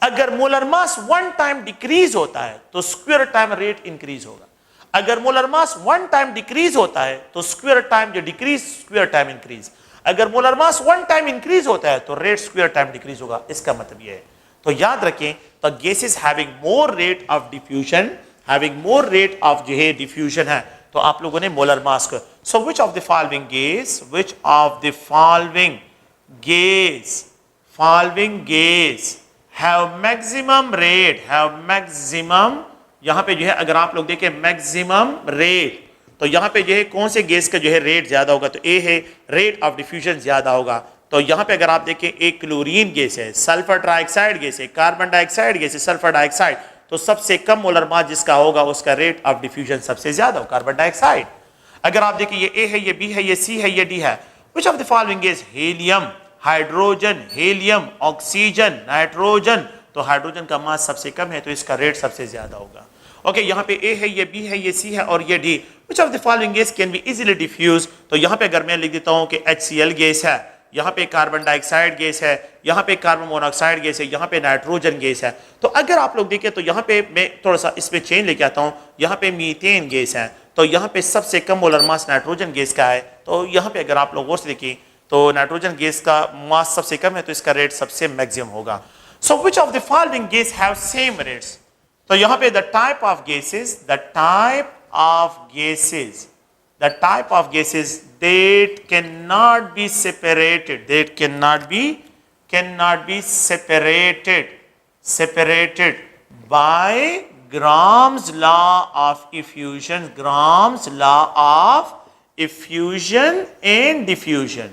अगर मोलर मास 1 टाइम डिक्रीज होता है तो स्क्वायर टाइम रेट इंक्रीज होगा। अगर मोलर मास 1 टाइम डिक्रीज होता है तो स्क्वायर टाइम जो डिक्रीज, स्क्वायर टाइम इंक्रीज। अगर मोलर मास 1 टाइम इंक्रीज होता है तो रेट स्क्वायर टाइम डिक्रीज होगा। इसका मतलब यह है, तो याद रखें, तो gases having more rate of diffusion, having more rate of जो है डिफ्यूजन है, तो आप लोगों ने मोलर मास को, so which of the following gas, which of the following gas have maximum rate, have maximum, यहां पे जो है अगर आप लोग देखें मैक्सिमम रेट, तो यहां पे जो है कौन से गैस का जो है रेट ज्यादा होगा, तो ए है रेट ऑफ डिफ्यूजन ज्यादा होगा। तो यहाँ पे अगर आप देखें एक क्लोरीन गैस है, सल्फर डाइऑक्साइड गैस है, कार्बन डाइऑक्साइड गैस है, सल्फर डाइऑक्साइड, तो सबसे कम मोलर मास जिसका होगा उसका रेट ऑफ डिफ्यूजन सबसे ज्यादा हो, कार्बन डाइऑक्साइड। अगर आप देखिए ये ए है, ये बी है, ये सी है, ये डी है, विच of the following is helium, hydrogen, helium, oxygen, nitrogen, तो हाइड्रोजन का मास सबसे कम है तो इसका रेट सबसे ज्यादा होगा। ओके, यहाँ पे ए है, ये बी है, ये सी है और ये D, which of the following gas can be easily diffuse, तो यहाँ पे अगर मैं लिख देता हूँ कि HCl गैस है, यहाँ पे कार्बन डाइऑक्साइड गैस है, यहाँ पे कार्बन मोनोऑक्साइड गैस है, यहाँ पे नाइट्रोजन गैस है। तो अगर आप लोग देखें तो यहाँ पे मैं थोड़ा सा इसमें चेंज लेके आता हूँ, यहाँ पे मीथेन गैस है, तो यहाँ पे सबसे कम मोलर मास नाइट्रोजन गैस का है, तो यहाँ पे अगर आप लोग गौर से देखें तो नाइट्रोजन गैस का मास सबसे कम है तो इसका रेट सबसे मैक्सिमम होगा। So which of the following gas have same rates, तो यहाँ पे the type of gases, the type of gases, the type of gases that cannot be separated, that cannot be separated by Gram's law of effusion, Gram's law of effusion and diffusion,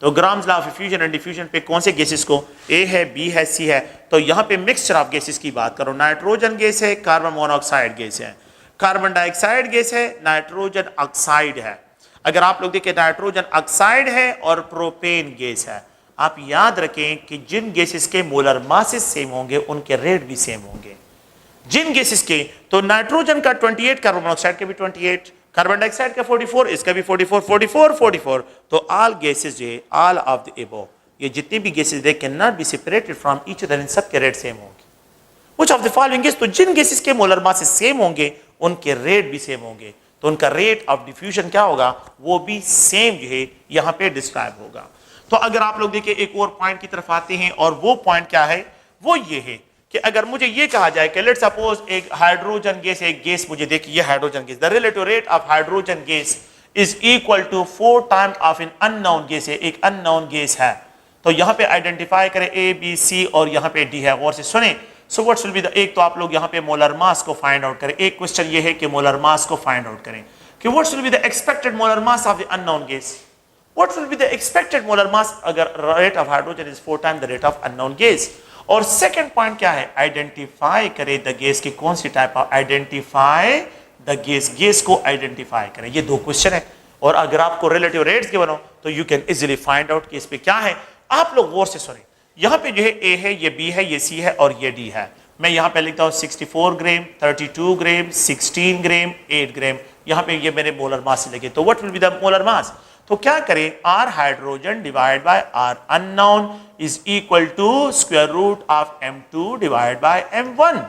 तो grams law of effusion and diffusion पे कौन से gases को, ए है, B है, सी है, तो यहाँ पे मिक्सचर ऑफ गैसेस की बात करो, नाइट्रोजन गैस है, कार्बन मोनोऑक्साइड गैस है, कार्बन डाइऑक्साइड गैस है, नाइट्रोजन ऑक्साइड है। अगर आप लोग देखें नाइट्रोजन ऑक्साइड है और प्रोपेन गैस है। आप याद रखें कि जिन गैसेस के मोलर मासेस सेम होंगे उनके रेट भी सेम होंगे। जिन गैसेस के, तो नाइट्रोजन का 28, कार्बन मोनोऑक्साइड का भी 28, कार्बन डाइऑक्साइड का 44, इसका भी 44, 44, 44, तो ऑल गैसेस जो है, ऑल ऑफ द अबव, ये जितने भी gases they can not be separated from each other, इन सब के रेट सेम होंगे। Which of the following gas, तो जिन गैसेस के मोलर मासेस सेम होंगे उनके रेट भी सेम होंगे, तो उनका रेट ऑफ डिफ्यूजन क्या होगा, वो भी सेम जो है यहाँ पे डिस्क्राइब होगा। तो अगर आप लोग देखिए एक और पॉइंट की तरफ आते हैं, और वो पॉइंट क्या है, वो ये है कि अगर मुझे ये कहा जाए कि लेट्स सपोज एक हाइड्रोजन गैस, एक गैस मुझे देखिए ये hydrogen gas, the relative rate of hydrogen gas is equal to 4 times of an unknown gas है, एक अननोन गैस है, तो यहाँ पे आइडेंटिफाई करें ए, बी, सी और यहाँ पे डी है, गौर से सुने। So what's will be the, एक तो आप लोग यहाँ पे मोलर मास को फाइंड आउट करें, एक क्वेश्चन ये है कि मोलर मास को फाइंड आउट करें कि what's will be the expected molar mass of the unknown gas, what will be the expected molar mass अगर rate of hydrogen is 4 times the rate of unknown gas. और second point क्या है, identify करें the gas की कौन सी type of, identify the gas, gas को identify करें। ये दो क्वेश्चन है, और अगर आपको रिलेटिव रेट्स गिवन हो तो you can easily find out कि इस पे क्या है। आप लोग गौर से सुने, यहाँ पे जो है ए है, ये बी है, ये सी है और ये डी है। मैं यहाँ पे लिखता हूँ 64 ग्राम, 32 ग्राम, 16 ग्राम, 8 ग्राम, यहाँ पे ये मेरे मोलर मास से लगे, तो what will be the molar mass, तो क्या करें, R hydrogen divide by R unknown is equal to square root of m2 divide by m1।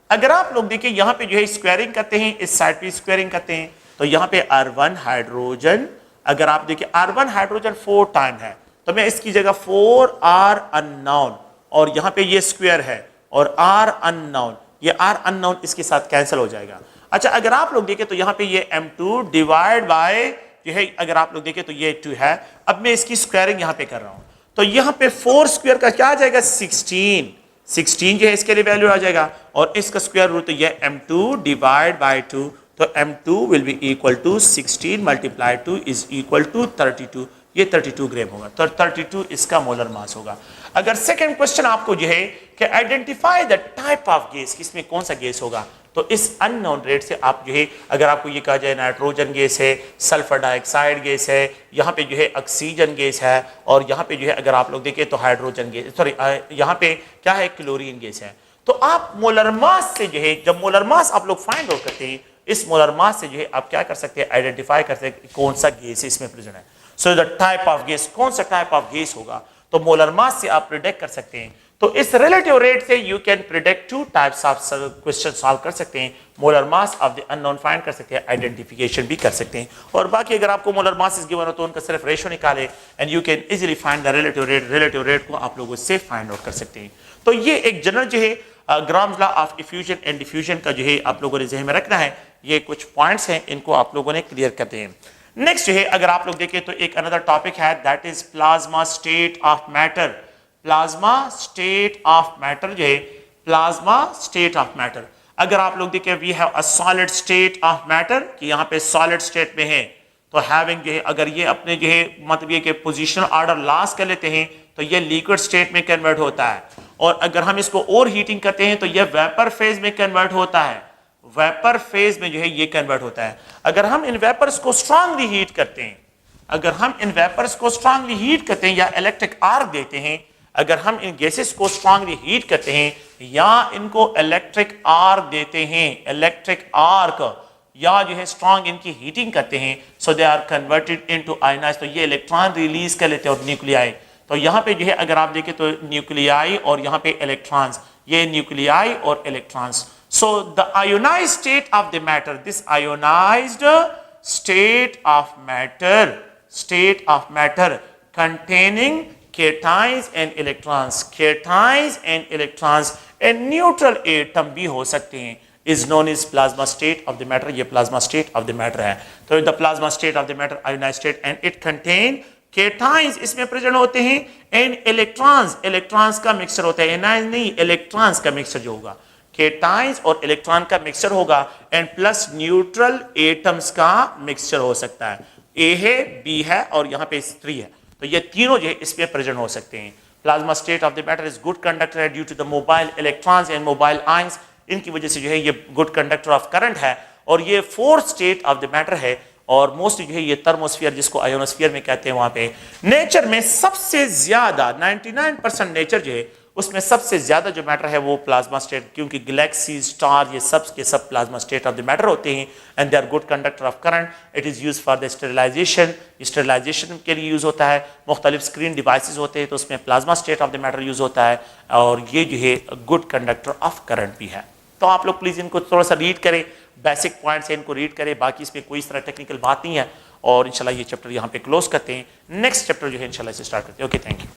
अगर आप लोग देखिए यहाँ पे जो है स्क्वायरिंग करते हैं, इस साइड पे स्क्वायरिंग करते हैं, तो यहाँ पे R1 हाइड्रोजन, अगर आप देखिए R1 हाइड्रोजन 4 टाइम है, तो मैं इसकी जगह 4r अननोन, और यहाँ पे ये स्क्वायर है और r अननोन, ये r अननोन इसके साथ कैंसिल हो जाएगा। अच्छा, अगर आप लोग देखें तो यहाँ पे ये m2 डिवाइड बाय जो है, अगर आप लोग देखें तो ये 2 है। अब मैं इसकी स्क्वायरिंग यहाँ पे कर रहा हूँ, तो यहाँ पे 4 स्क्वायर का क्या आ जाएगा, 16 जो है इसके लिए वैल्यू आ जाएगा, और इसका स्क्वायर रूट तो ये m2 डिवाइड बाय 2, तो m2 will be equal to 16 multiply 2 is equal to 32, ये 32 ग्राम होगा, तो 32 इसका मोलर मास होगा। अगर सेकंड क्वेश्चन आपको जो है कि identify the type of gas, किसमें कौन सा गैस होगा, तो इस अननोन रेट से आप जो है, अगर आपको ये कहा जाए नाइट्रोजन गैस है, सल्फर डाइऑक्साइड गैस है, यहाँ पे जो है ऑक्सीजन गैस है, और यहाँ पे जो है अगर आप लोग देखें तो हाइड्रोजन गैस, सॉरी यहाँ पे क्या है, क्लोरीन गैस है, तो आप मोलर मास से जो है, जब मोलर मास आप लोग फाइंड आउट करते हैं, इस मोलर मास से जो है आप क्या कर सकते हैं, आइडेंटिफाई कर सकते हैं कौन सा गैस इसमें प्रेजेंट है। So the type of gas, कौन सा टाइप ऑफ गैस होगा, तो मोलर मास से आप प्रिडिक्ट कर सकते हैं। तो इस रिलेटिव रेट से you can predict 2 types of question solve कर सकते हैं, molar mass of the unknown find कर सकते हैं, आइडेंटिफिकेशन भी कर सकते हैं, और बाकी अगर आपको मोलर मास गिवन हो तो उनका सिर्फ रेशो निकाले and you can easily find the relative rate को आप लोग उससे फाइंड आउट कर सकते हैं। तो ये एक जनरल जो है Graham's law of effusion and diffusion का जो है आप लोगों ने ज़हन में रखना है, ये कुछ पॉइंट्स हैं, इनको आप लोगों ने क्लियर करते हैं। नेक्स्ट जो है अगर आप लोग देखें तो एक अनदर टॉपिक है, that is plasma state of matter. Plasma state of matter जो है, प्लाज्मा स्टेट ऑफ मैटर, अगर आप लोग देखें we have a solid state of matter, कि यहाँ पे सॉलिड स्टेट में है, तो हैविंग जो है अगर ये अपने जो है मतलब ये कि पोजिशनल ऑर्डर लॉस कर लेते हैं तो ये लिक्विड स्टेट में कन्वर्ट होता है, और अगर हम इसको और हीटिंग करते हैं तो यह वेपर फेज में कन्वर्ट होता है, वेपर फेज में जो है ये कन्वर्ट होता है। अगर हम इन वेपर्स को स्ट्रांगली हीट करते हैं, अगर हम इन वेपर्स को स्ट्रांगली हीट करते हैं या इलेक्ट्रिक आर्क देते हैं, अगर हम इन गैसेस को स्ट्रांगली हीट करते हैं या इनको इलेक्ट्रिक आर्क देते हैं, इलेक्ट्रिक आर्क या जो है स्ट्रांग इनकी हीटिंग करते हैं, so they are converted into ionize, तो ये इलेक्ट्रॉन रिलीज कर लेते हैं और न्यूक्लियाई। तो यहाँ पे जो है अगर आप देखें तो न्यूक्लियाई और यहाँ पे इलेक्ट्रॉन्स, ये न्यूक्लियाई और electrons. So the ionised state of the matter, this ionised state of matter containing cations and electrons, cations and electrons and neutral atom भी हो सकते हैं, is known as plasma state of the matter। ये plasma state of the matter है। तो the plasma state of the matter ionized state and it contain cations, इसमें present होते हैं, and electrons का मिक्सचर होता है, anion नहीं, electrons का मिक्सचर जो होगा, cations और इलेक्ट्रॉन का मिक्सचर होगा, एंड प्लस न्यूट्रल एटम्स का मिक्सचर हो सकता है। ए है, बी है और यहाँ पे 3 है, तो ये तीनों जो है इसमें प्रेजेंट हो सकते हैं। Plasma state of the matter is good conductor due to the mobile electrons and mobile ions, इनकी वजह से जो है ये गुड कंडक्टर ऑफ करंट है। और ये fourth state of the matter है, और मोस्टली जो है ये थर्मोस्फीयर जिसको आयोनोस्फीयर में कहते हैं, वहां पे नेचर में सबसे ज्यादा 99% नेचर जो है उसमें सबसे ज्यादा जो मैटर है वो प्लाज्मा स्टेट, क्योंकि गैलेक्सी स्टार ये सब के सब plasma state of the matter होते हैं, and they are good conductor of current. It is use for the sterilization, sterilization के लिए यूज होता है। मुख्तलिफ स्क्रीन डिवाइसेस होते हैं तो उसमें plasma state of the matter use होता है, और ये जो है गुड कंडक्टर ऑफ करंट भी है। तो आप लोग प्लीज इनको थोड़ा सा रीड करें, बेसिक पॉइंट्स है इनको रीड करें, बाकी इसमें कोई इस तरह टेक्निकल बात नहीं है। और इंशाल्लाह ये चैप्टर यहाँ पे क्लोज करते हैं, नेक्स्ट चैप्टर जो है इंशाल्लाह से स्टार्ट करते हैं। Okay, thank you.